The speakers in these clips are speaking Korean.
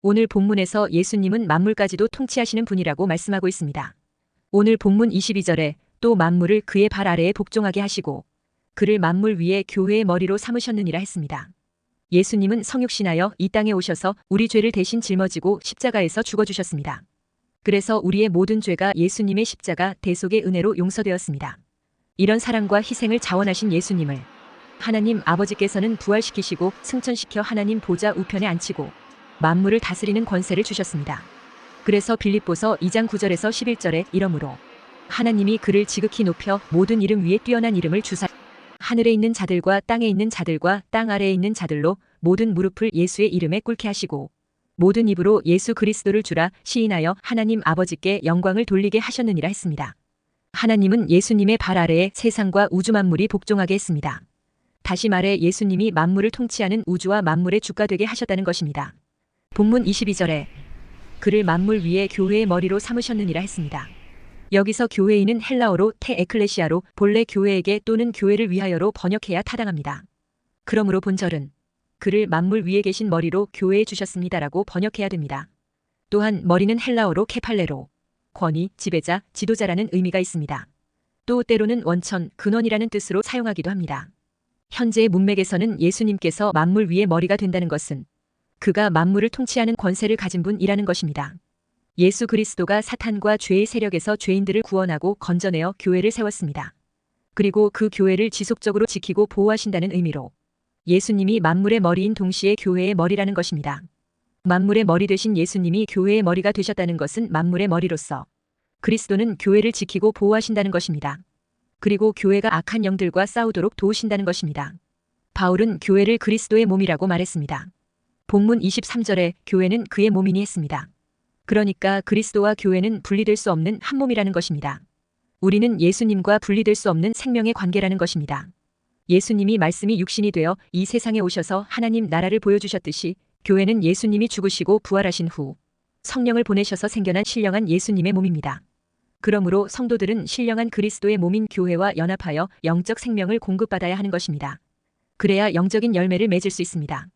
오늘 본문에서 예수님은 만물까지도 통치하시는 분이라고 말씀하고 있습니다. 오늘 본문 22절에 또 만물을 그의 발 아래에 복종하게 하시고 그를 만물 위에 교회의 머리로 삼으셨느니라 했습니다. 예수님은 성육신하여 이 땅에 오셔서 우리 죄를 대신 짊어지고 십자가에서 죽어주셨습니다. 그래서 우리의 모든 죄가 예수님의 십자가 대속의 은혜로 용서되었습니다. 이런 사랑과 희생을 자원하신 예수님을 하나님 아버지께서는 부활시키시고 승천시켜 하나님 보좌 우편에 앉히고 만물을 다스리는 권세를 주셨습니다. 그래서 빌립보서 2장 9절에서 11절에 이러므로 하나님이 그를 지극히 높여 모든 이름 위에 뛰어난 이름을 주사 하늘에 있는 자들과 땅에 있는 자들과 땅 아래에 있는 자들로 모든 무릎을 예수의 이름에 꿇게 하시고 모든 입으로 예수 그리스도를 주라 시인하여 하나님 아버지께 영광을 돌리게 하셨느니라 했습니다. 하나님은 예수님의 발 아래에 세상과 우주 만물이 복종하게 했습니다. 다시 말해 예수님이 만물을 통치하는 우주와 만물의 주가 되게 하셨다는 것입니다. 본문 22절에 그를 만물 위에 교회의 머리로 삼으셨느니라 했습니다. 여기서 교회인은 헬라어로 테 에클레시아로 본래 교회에게 또는 교회를 위하여로 번역해야 타당합니다. 그러므로 본절은 그를 만물 위에 계신 머리로 교회에 주셨습니다라고 번역해야 됩니다. 또한 머리는 헬라어로 케팔레로 권위, 지배자, 지도자라는 의미가 있습니다. 또 때로는 원천, 근원이라는 뜻으로 사용하기도 합니다. 현재의 문맥에서는 예수님께서 만물 위의 머리가 된다는 것은 그가 만물을 통치하는 권세를 가진 분이라는 것입니다. 예수 그리스도가 사탄과 죄의 세력에서 죄인들을 구원하고 건져내어 교회를 세웠습니다. 그리고 그 교회를 지속적으로 지키고 보호하신다는 의미로 예수님이 만물의 머리인 동시에 교회의 머리라는 것입니다. 만물의 머리 되신 예수님이 교회의 머리가 되셨다는 것은 만물의 머리로서 그리스도는 교회를 지키고 보호하신다는 것입니다. 그리고 교회가 악한 영들과 싸우도록 도우신다는 것입니다. 바울은 교회를 그리스도의 몸이라고 말했습니다. 본문 23절에 교회는 그의 몸이니 했습니다. 그러니까 그리스도와 교회는 분리될 수 없는 한 몸이라는 것입니다. 우리는 예수님과 분리될 수 없는 생명의 관계라는 것입니다. 예수님이 말씀이 육신이 되어 이 세상에 오셔서 하나님 나라를 보여주셨듯이 교회는 예수님이 죽으시고 부활하신 후 성령을 보내셔서 생겨난 신령한 예수님의 몸입니다. 그러므로 성도들은 신령한 그리스도의 몸인 교회와 연합하여 영적 생명을 공급받아야 하는 것입니다. 그래야 영적인 열매를 맺을 수 있습니다.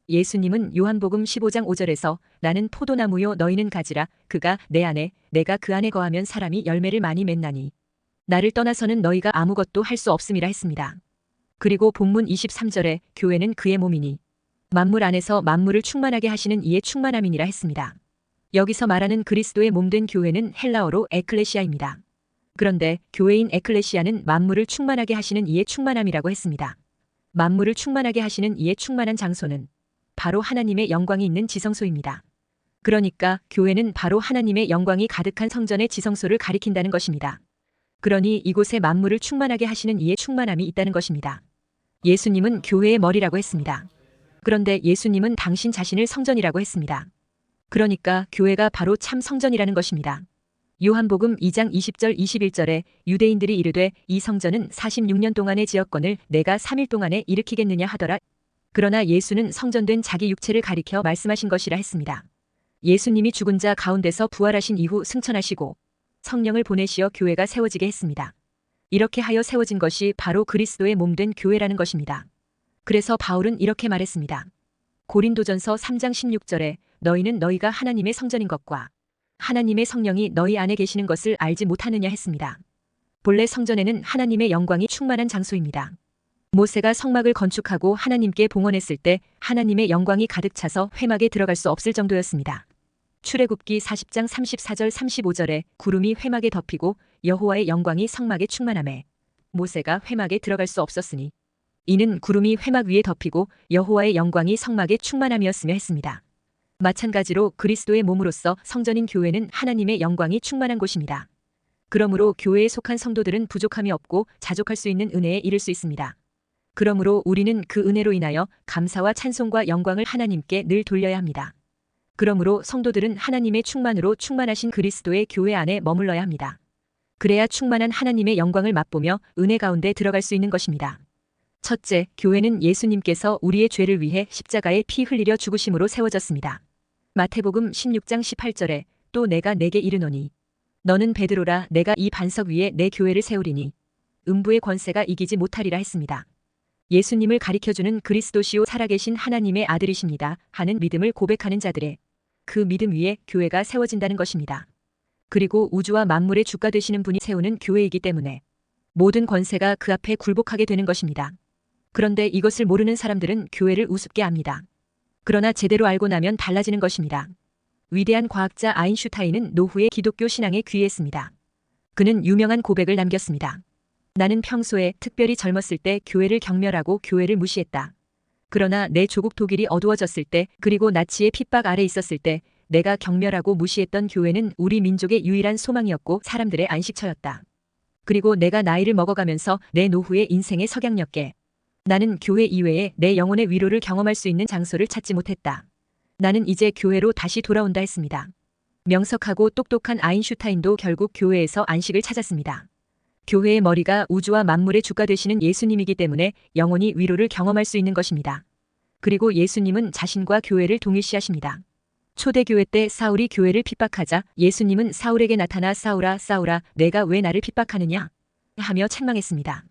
예수님은 요한복음 15장 5절에서 나는 포도나무요 너희는 가지라 그가 내 안에 내가 그 안에 거하면 사람이 열매를 많이 맺나니 나를 떠나서는 너희가 아무것도 할 수 없음이라 했습니다. 그리고 본문 23절에 교회는 그의 몸이니 만물 안에서 만물을 충만하게 하시는 이의 충만함이니라 했습니다. 여기서 말하는 그리스도의 몸된 교회는 헬라어로 에클레시아입니다. 그런데 교회인 에클레시아는 만물을 충만하게 하시는 이의 충만함이라고 했습니다. 만물을 충만하게 하시는 이의 충만한 장소는 바로 하나님의 영광이 있는 지성소입니다. 그러니까 교회는 바로 하나님의 영광이 가득한 성전의 지성소를 가리킨다는 것입니다. 그러니 이곳에 만물을 충만하게 하시는 이의 충만함이 있다는 것입니다. 예수님은 교회의 머리라고 했습니다. 그런데 예수님은 당신 자신을 성전이라고 했습니다. 그러니까 교회가 바로 참 성전이라는 것입니다. 요한복음 2장 20절 21절에 유대인들이 이르되 이 성전은 46년 동안의 지었건을 내가 3일 동안에 일으키겠느냐 하더라. 그러나 예수는 성전된 자기 육체를 가리켜 말씀하신 것이라 했습니다. 예수님이 죽은 자 가운데서 부활하신 이후 승천하시고 성령을 보내시어 교회가 세워지게 했습니다. 이렇게 하여 세워진 것이 바로 그리스도의 몸된 교회라는 것입니다. 그래서 바울은 이렇게 말했습니다. 고린도전서 3장 16절에 너희는 너희가 하나님의 성전인 것과 하나님의 성령이 너희 안에 계시는 것을 알지 못하느냐 했습니다. 본래 성전에는 하나님의 영광이 충만한 장소입니다. 모세가 성막을 건축하고 하나님께 봉헌했을 때 하나님의 영광이 가득 차서 회막에 들어갈 수 없을 정도였습니다. 출애굽기 40장 34절 35절에 구름이 회막에 덮이고 여호와의 영광이 성막에 충만하매 모세가 회막에 들어갈 수 없었으니 이는 구름이 회막 위에 덮이고 여호와의 영광이 성막에 충만함이었으며 했습니다. 마찬가지로 그리스도의 몸으로서 성전인 교회는 하나님의 영광이 충만한 곳입니다. 그러므로 교회에 속한 성도들은 부족함이 없고 자족할 수 있는 은혜에 이를 수 있습니다. 그러므로 우리는 그 은혜로 인하여 감사와 찬송과 영광을 하나님께 늘 돌려야 합니다. 그러므로 성도들은 하나님의 충만으로 충만하신 그리스도의 교회 안에 머물러야 합니다. 그래야 충만한 하나님의 영광을 맛보며 은혜 가운데 들어갈 수 있는 것입니다. 첫째, 교회는 예수님께서 우리의 죄를 위해 십자가에 피 흘리려 죽으심으로 세워졌습니다. 마태복음 16장 18절에 또 내가 내게 이르노니 너는 베드로라 내가 이 반석 위에 내 교회를 세우리니 음부의 권세가 이기지 못하리라 했습니다. 예수님을 가리켜주는 그리스도시요 살아계신 하나님의 아들이십니다 하는 믿음을 고백하는 자들의 그 믿음 위에 교회가 세워진다는 것입니다. 그리고 우주와 만물의 주가 되시는 분이 세우는 교회이기 때문에 모든 권세가 그 앞에 굴복하게 되는 것입니다. 그런데 이것을 모르는 사람들은 교회를 우습게 합니다. 그러나 제대로 알고 나면 달라지는 것입니다. 위대한 과학자 아인슈타인은 노후의 기독교 신앙에 귀했습니다. 그는 유명한 고백을 남겼습니다. 나는 평소에 특별히 젊었을 때 교회를 경멸하고 교회를 무시했다. 그러나 내 조국 독일이 어두워졌을 때 그리고 나치의 핍박 아래 있었을 때 내가 경멸하고 무시했던 교회는 우리 민족의 유일한 소망이었고 사람들의 안식처였다. 그리고 내가 나이를 먹어가면서 내 노후의 인생의 석양녘에 나는 교회 이외에 내 영혼의 위로를 경험할 수 있는 장소를 찾지 못했다. 나는 이제 교회로 다시 돌아온다 했습니다. 명석하고 똑똑한 아인슈타인도 결국 교회에서 안식을 찾았습니다. 교회의 머리가 우주와 만물의 주가 되시는 예수님이기 때문에 영원히 위로를 경험할 수 있는 것입니다. 그리고 예수님은 자신과 교회를 동일시하십니다. 초대교회 때 사울이 교회를 핍박하자 예수님은 사울에게 나타나 사울아 사울아 내가 왜 나를 핍박하느냐 하며 책망했습니다.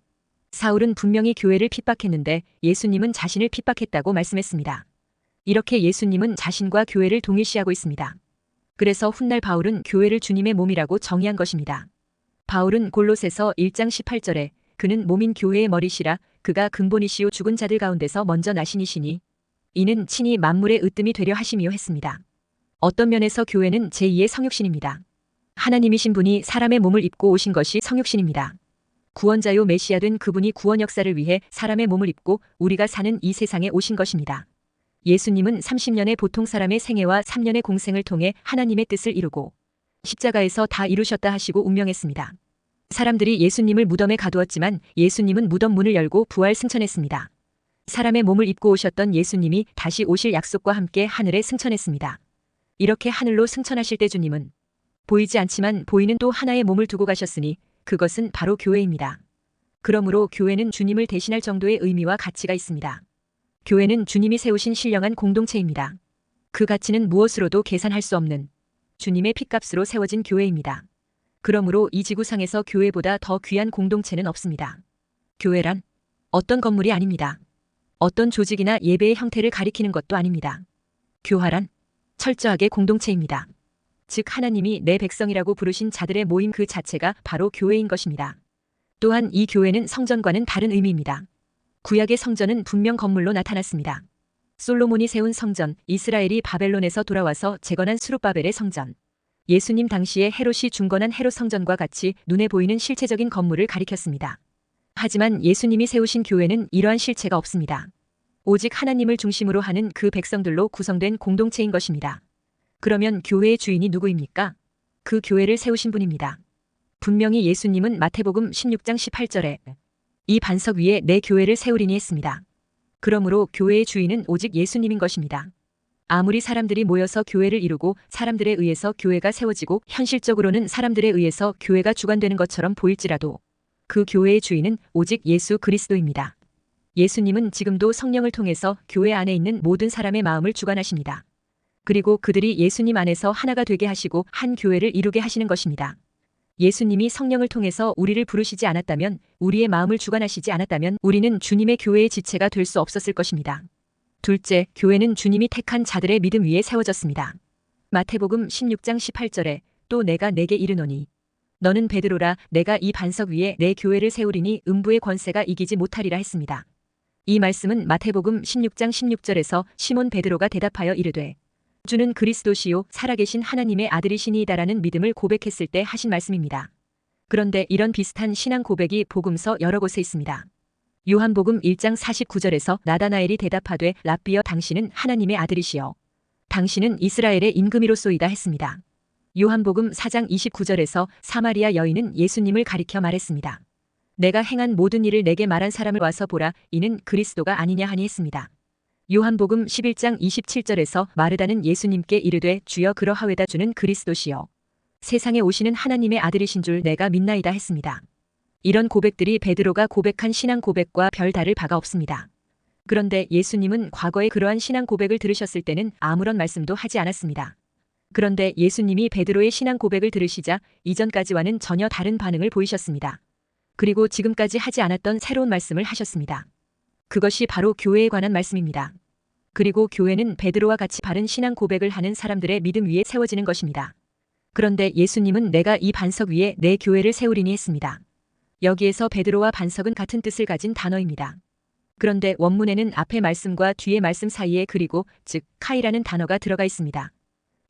사울은 분명히 교회를 핍박했는데 예수님은 자신을 핍박했다고 말씀했습니다. 이렇게 예수님은 자신과 교회를 동일시하고 있습니다. 그래서 훗날 바울은 교회를 주님의 몸이라고 정의한 것입니다. 바울은 골로새서 1장 18절에 그는 몸인 교회의 머리시라 그가 근본이시요 죽은 자들 가운데서 먼저 나신 이시니 이는 친히 만물의 으뜸이 되려 하심이요 했습니다. 어떤 면에서 교회는 제2의 성육신입니다. 하나님이신 분이 사람의 몸을 입고 오신 것이 성육신입니다. 구원자요 메시아 된 그분이 구원 역사를 위해 사람의 몸을 입고 우리가 사는 이 세상에 오신 것입니다. 예수님은 30년의 보통 사람의 생애와 3년의 공생을 통해 하나님의 뜻을 이루고 십자가에서 다 이루셨다 하시고 운명했습니다. 사람들이 예수님을 무덤에 가두었지만 예수님은 무덤 문을 열고 부활 승천했습니다. 사람의 몸을 입고 오셨던 예수님이 다시 오실 약속과 함께 하늘에 승천했습니다. 이렇게 하늘로 승천하실 때 주님은 보이지 않지만 보이는 또 하나의 몸을 두고 가셨으니 그것은 바로 교회입니다. 그러므로 교회는 주님을 대신할 정도의 의미와 가치가 있습니다. 교회는 주님이 세우신 신령한 공동체입니다. 그 가치는 무엇으로도 계산할 수 없는 주님의 핏값으로 세워진 교회입니다. 그러므로 이 지구상에서 교회보다 더 귀한 공동체는 없습니다. 교회란 어떤 건물이 아닙니다. 어떤 조직이나 예배의 형태를 가리키는 것도 아닙니다. 교화란 철저하게 공동체입니다. 즉 하나님이 내 백성이라고 부르신 자들의 모임 그 자체가 바로 교회인 것입니다. 또한 이 교회는 성전과는 다른 의미입니다. 구약의 성전은 분명 건물로 나타났습니다. 솔로몬이 세운 성전, 이스라엘이 바벨론에서 돌아와서 재건한 수룹바벨의 성전, 예수님 당시에 헤롯이 중건한 헤롯 성전과 같이 눈에 보이는 실체적인 건물을 가리켰습니다. 하지만 예수님이 세우신 교회는 이러한 실체가 없습니다. 오직 하나님을 중심으로 하는 그 백성들로 구성된 공동체인 것입니다. 그러면 교회의 주인이 누구입니까? 그 교회를 세우신 분입니다. 분명히 예수님은 마태복음 16장 18절에 이 반석 위에 내 교회를 세우리니 했습니다. 그러므로 교회의 주인은 오직 예수님인 것입니다. 아무리 사람들이 모여서 교회를 이루고 사람들에 의해서 교회가 세워지고 현실적으로는 사람들에 의해서 교회가 주관되는 것처럼 보일지라도 그 교회의 주인은 오직 예수 그리스도입니다. 예수님은 지금도 성령을 통해서 교회 안에 있는 모든 사람의 마음을 주관하십니다. 그리고 그들이 예수님 안에서 하나가 되게 하시고 한 교회를 이루게 하시는 것입니다. 예수님이 성령을 통해서 우리를 부르시지 않았다면, 우리의 마음을 주관하시지 않았다면 우리는 주님의 교회의 지체가 될 수 없었을 것입니다. 둘째, 교회는 주님이 택한 자들의 믿음 위에 세워졌습니다. 마태복음 16장 18절에 또 내가 내게 이르노니 너는 베드로라 내가 이 반석 위에 내 교회를 세우리니 음부의 권세가 이기지 못하리라 했습니다. 이 말씀은 마태복음 16장 16절에서 시몬 베드로가 대답하여 이르되 주는 그리스도시요 살아계신 하나님의 아들이시니이다라는 믿음을 고백했을 때 하신 말씀입니다. 그런데 이런 비슷한 신앙 고백이 복음서 여러 곳에 있습니다. 요한복음 1장 49절에서 나다나엘이 대답하되 랍비여 당신은 하나님의 아들이시여 당신은 이스라엘의 임금이로소이다 했습니다. 요한복음 4장 29절에서 사마리아 여인은 예수님을 가리켜 말했습니다. 내가 행한 모든 일을 내게 말한 사람을 와서 보라 이는 그리스도가 아니냐 하니 했습니다. 요한복음 11장 27절에서 마르다는 예수님께 이르되 주여 그러하외다 주는 그리스도시여 세상에 오시는 하나님의 아들이신 줄 내가 믿나이다 했습니다. 이런 고백들이 베드로가 고백한 신앙 고백과 별 다를 바가 없습니다. 그런데 예수님은 과거에 그러한 신앙 고백을 들으셨을 때는 아무런 말씀도 하지 않았습니다. 그런데 예수님이 베드로의 신앙 고백을 들으시자 이전까지와는 전혀 다른 반응을 보이셨습니다. 그리고 지금까지 하지 않았던 새로운 말씀을 하셨습니다. 그것이 바로 교회에 관한 말씀입니다. 그리고 교회는 베드로와 같이 바른 신앙 고백을 하는 사람들의 믿음 위에 세워지는 것입니다. 그런데 예수님은 내가 이 반석 위에 내 교회를 세우리니 했습니다. 여기에서 베드로와 반석은 같은 뜻을 가진 단어입니다. 그런데 원문에는 앞의 말씀과 뒤의 말씀 사이에 그리고 즉 카이라는 단어가 들어가 있습니다.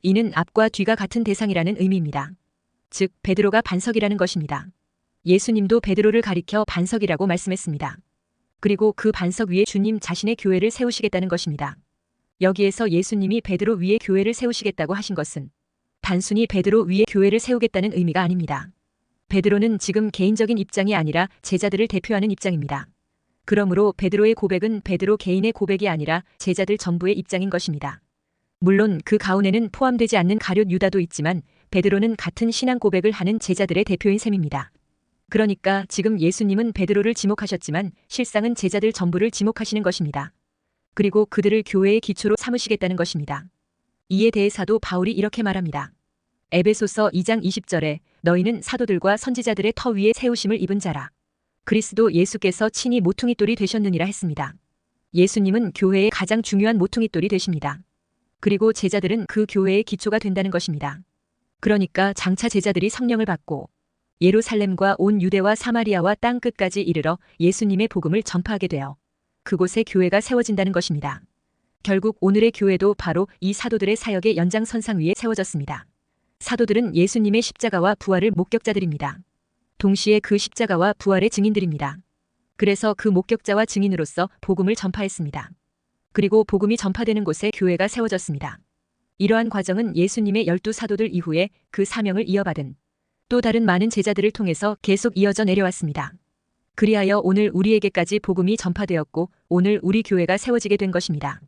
이는 앞과 뒤가 같은 대상이라는 의미입니다. 즉 베드로가 반석이라는 것입니다. 예수님도 베드로를 가리켜 반석이라고 말씀했습니다. 그리고 그 반석 위에 주님 자신의 교회를 세우시겠다는 것입니다. 여기에서 예수님이 베드로 위에 교회를 세우시겠다고 하신 것은 단순히 베드로 위에 교회를 세우겠다는 의미가 아닙니다. 베드로는 지금 개인적인 입장이 아니라 제자들을 대표하는 입장입니다. 그러므로 베드로의 고백은 베드로 개인의 고백이 아니라 제자들 전부의 입장인 것입니다. 물론 그 가운데는 포함되지 않는 가룟 유다도 있지만 베드로는 같은 신앙 고백을 하는 제자들의 대표인 셈입니다. 그러니까 지금 예수님은 베드로를 지목하셨지만 실상은 제자들 전부를 지목하시는 것입니다. 그리고 그들을 교회의 기초로 삼으시겠다는 것입니다. 이에 대해 사도 바울이 이렇게 말합니다. 에베소서 2장 20절에 너희는 사도들과 선지자들의 터 위에 세우심을 입은 자라. 그리스도 예수께서 친히 모퉁이돌이 되셨느니라 했습니다. 예수님은 교회의 가장 중요한 모퉁이돌이 되십니다. 그리고 제자들은 그 교회의 기초가 된다는 것입니다. 그러니까 장차 제자들이 성령을 받고 예루살렘과 온 유대와 사마리아와 땅 끝까지 이르러 예수님의 복음을 전파하게 되어 그곳에 교회가 세워진다는 것입니다. 결국 오늘의 교회도 바로 이 사도들의 사역의 연장선상 위에 세워졌습니다. 사도들은 예수님의 십자가와 부활을 목격자들입니다. 동시에 그 십자가와 부활의 증인들입니다. 그래서 그 목격자와 증인으로서 복음을 전파했습니다. 그리고 복음이 전파되는 곳에 교회가 세워졌습니다. 이러한 과정은 예수님의 12사도들 이후에 그 사명을 이어받은 또 다른 많은 제자들을 통해서 계속 이어져 내려왔습니다. 그리하여 오늘 우리에게까지 복음이 전파되었고 오늘 우리 교회가 세워지게 된 것입니다.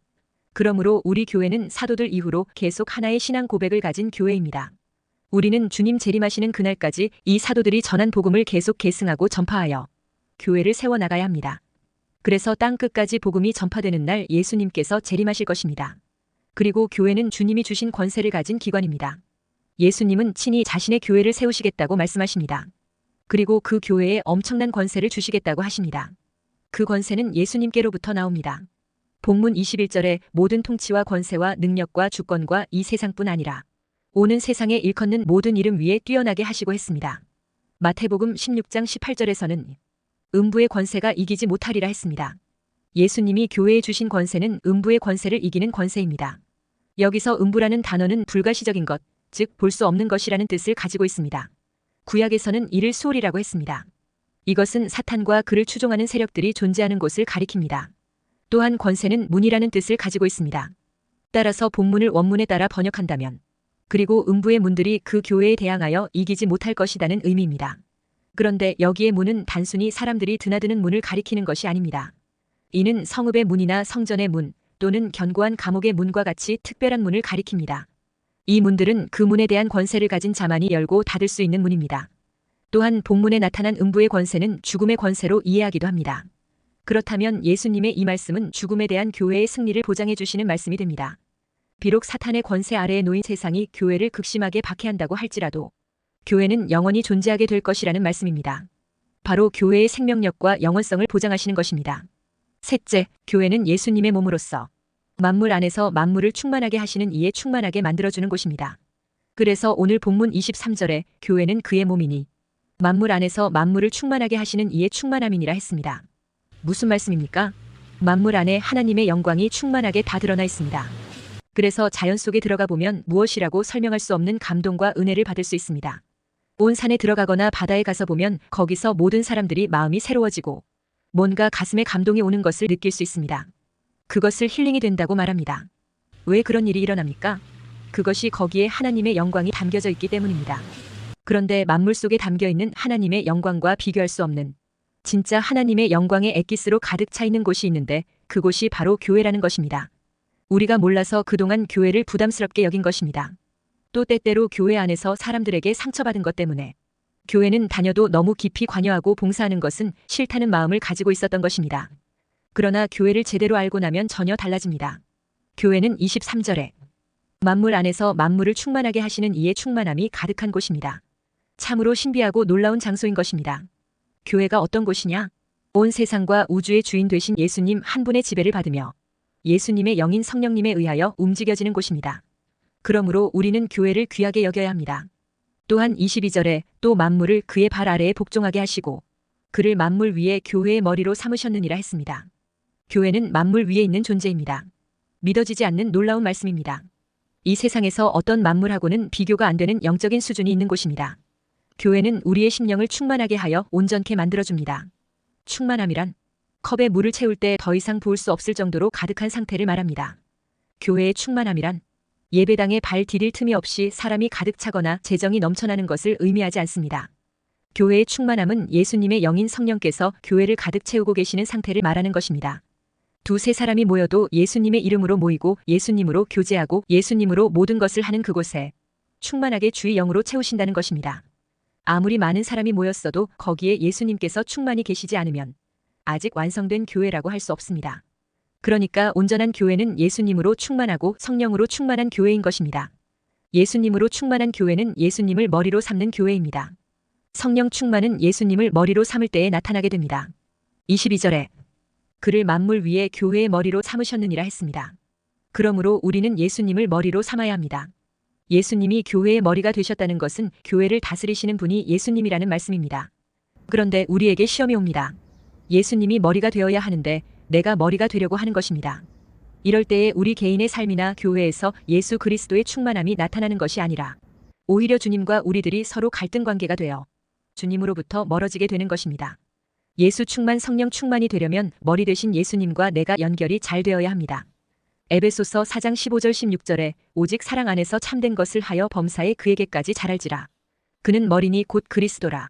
그러므로 우리 교회는 사도들 이후로 계속 하나의 신앙 고백을 가진 교회입니다. 우리는 주님 재림하시는 그날까지 이 사도들이 전한 복음을 계속 계승하고 전파하여 교회를 세워나가야 합니다. 그래서 땅 끝까지 복음이 전파되는 날 예수님께서 재림하실 것입니다. 그리고 교회는 주님이 주신 권세를 가진 기관입니다. 예수님은 친히 자신의 교회를 세우시겠다고 말씀하십니다. 그리고 그 교회에 엄청난 권세를 주시겠다고 하십니다. 그 권세는 예수님께로부터 나옵니다. 본문 21절에 모든 통치와 권세와 능력과 주권과 이 세상뿐 아니라 오는 세상에 일컫는 모든 이름 위에 뛰어나게 하시고 했습니다. 마태복음 16장 18절에서는 음부의 권세가 이기지 못하리라 했습니다. 예수님이 교회에 주신 권세는 음부의 권세를 이기는 권세입니다. 여기서 음부라는 단어는 불가시적인 것, 즉 볼 수 없는 것이라는 뜻을 가지고 있습니다. 구약에서는 이를 수올이라고 했습니다. 이것은 사탄과 그를 추종하는 세력들이 존재하는 곳을 가리킵니다. 또한 권세는 문이라는 뜻을 가지고 있습니다. 따라서 본문을 원문에 따라 번역한다면 그리고 음부의 문들이 그 교회에 대항하여 이기지 못할 것이라는 의미입니다. 그런데 여기에 문은 단순히 사람들이 드나드는 문을 가리키는 것이 아닙니다. 이는 성읍의 문이나 성전의 문 또는 견고한 감옥의 문과 같이 특별한 문을 가리킵니다. 이 문들은 그 문에 대한 권세를 가진 자만이 열고 닫을 수 있는 문입니다. 또한 본문에 나타난 음부의 권세는 죽음의 권세로 이해하기도 합니다. 그렇다면 예수님의 이 말씀은 죽음에 대한 교회의 승리를 보장해 주시는 말씀이 됩니다. 비록 사탄의 권세 아래에 놓인 세상이 교회를 극심하게 박해한다고 할지라도 교회는 영원히 존재하게 될 것이라는 말씀입니다. 바로 교회의 생명력과 영원성을 보장하시는 것입니다. 셋째, 교회는 예수님의 몸으로서 만물 안에서 만물을 충만하게 하시는 이에 충만하게 만들어주는 곳입니다. 그래서 오늘 본문 23절에 교회는 그의 몸이니 만물 안에서 만물을 충만하게 하시는 이에 충만함이니라 했습니다. 무슨 말씀입니까? 만물 안에 하나님의 영광이 충만하게 다 드러나 있습니다. 그래서 자연 속에 들어가 보면 무엇이라고 설명할 수 없는 감동과 은혜를 받을 수 있습니다. 온 산에 들어가거나 바다에 가서 보면 거기서 모든 사람들이 마음이 새로워지고 뭔가 가슴에 감동이 오는 것을 느낄 수 있습니다. 그것을 힐링이 된다고 말합니다. 왜 그런 일이 일어납니까? 그것이 거기에 하나님의 영광이 담겨져 있기 때문입니다. 그런데 만물 속에 담겨 있는 하나님의 영광과 비교할 수 없는 진짜 하나님의 영광의 엑기스로 가득 차 있는 곳이 있는데 그곳이 바로 교회라는 것입니다. 우리가 몰라서 그동안 교회를 부담스럽게 여긴 것입니다. 또 때때로 교회 안에서 사람들에게 상처받은 것 때문에 교회는 다녀도 너무 깊이 관여하고 봉사하는 것은 싫다는 마음을 가지고 있었던 것입니다. 그러나 교회를 제대로 알고 나면 전혀 달라집니다. 교회는 23절에 만물 안에서 만물을 충만하게 하시는 이의 충만함이 가득한 곳입니다. 참으로 신비하고 놀라운 장소인 것입니다. 교회가 어떤 곳이냐? 온 세상과 우주의 주인 되신 예수님 한 분의 지배를 받으며 예수님의 영인 성령님에 의하여 움직여지는 곳입니다. 그러므로 우리는 교회를 귀하게 여겨야 합니다. 또한 22절에 또 만물을 그의 발 아래에 복종하게 하시고 그를 만물 위에 교회의 머리로 삼으셨느니라 했습니다. 교회는 만물 위에 있는 존재입니다. 믿어지지 않는 놀라운 말씀입니다. 이 세상에서 어떤 만물하고는 비교가 안 되는 영적인 수준이 있는 곳입니다. 교회는 우리의 심령을 충만하게 하여 온전케 만들어줍니다. 충만함이란 컵에 물을 채울 때 더 이상 부을 수 없을 정도로 가득한 상태를 말합니다. 교회의 충만함이란 예배당에 발 디딜 틈이 없이 사람이 가득 차거나 재정이 넘쳐나는 것을 의미하지 않습니다. 교회의 충만함은 예수님의 영인 성령께서 교회를 가득 채우고 계시는 상태를 말하는 것입니다. 두세 사람이 모여도 예수님의 이름으로 모이고 예수님으로 교제하고 예수님으로 모든 것을 하는 그곳에 충만하게 주의 영으로 채우신다는 것입니다. 아무리 많은 사람이 모였어도 거기에 예수님께서 충만히 계시지 않으면 아직 완성된 교회라고 할 수 없습니다. 그러니까 온전한 교회는 예수님으로 충만하고 성령으로 충만한 교회인 것입니다. 예수님으로 충만한 교회는 예수님을 머리로 삼는 교회입니다. 성령 충만은 예수님을 머리로 삼을 때에 나타나게 됩니다. 22절에 그를 만물 위에 교회의 머리로 삼으셨느니라 했습니다. 그러므로 우리는 예수님을 머리로 삼아야 합니다. 예수님이 교회의 머리가 되셨다는 것은 교회를 다스리시는 분이 예수님이라는 말씀입니다. 그런데 우리에게 시험이 옵니다. 예수님이 머리가 되어야 하는데 내가 머리가 되려고 하는 것입니다. 이럴 때에 우리 개인의 삶이나 교회에서 예수 그리스도의 충만함이 나타나는 것이 아니라 오히려 주님과 우리들이 서로 갈등 관계가 되어 주님으로부터 멀어지게 되는 것입니다. 예수 충만 성령 충만이 되려면 머리 되신 예수님과 내가 연결이 잘 되어야 합니다. 에베소서 4장 15절 16절에 오직 사랑 안에서 참된 것을 하여 범사에 그에게까지 자랄지라. 그는 머리니 곧 그리스도라.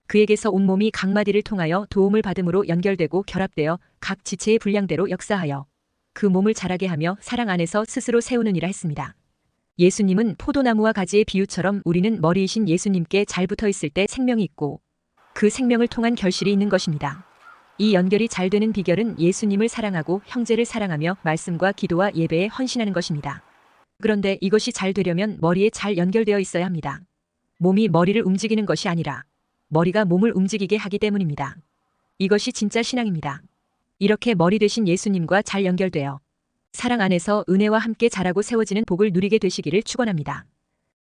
그에게서 온몸이 각 마디를 통하여 도움을 받음으로 연결되고 결합되어 각 지체의 분량대로 역사하여 그 몸을 자라게 하며 사랑 안에서 스스로 세우느니라 했습니다. 예수님은 포도나무와 가지의 비유처럼 우리는 머리이신 예수님께 잘 붙어 있을 때 생명이 있고 그 생명을 통한 결실이 있는 것입니다. 이 연결이 잘 되는 비결은 예수님을 사랑하고 형제를 사랑하며 말씀과 기도와 예배에 헌신하는 것입니다. 그런데 이것이 잘 되려면 머리에 잘 연결되어 있어야 합니다. 몸이 머리를 움직이는 것이 아니라 머리가 몸을 움직이게 하기 때문입니다. 이것이 진짜 신앙입니다. 이렇게 머리 되신 예수님과 잘 연결되어 사랑 안에서 은혜와 함께 자라고 세워지는 복을 누리게 되시기를 축원합니다.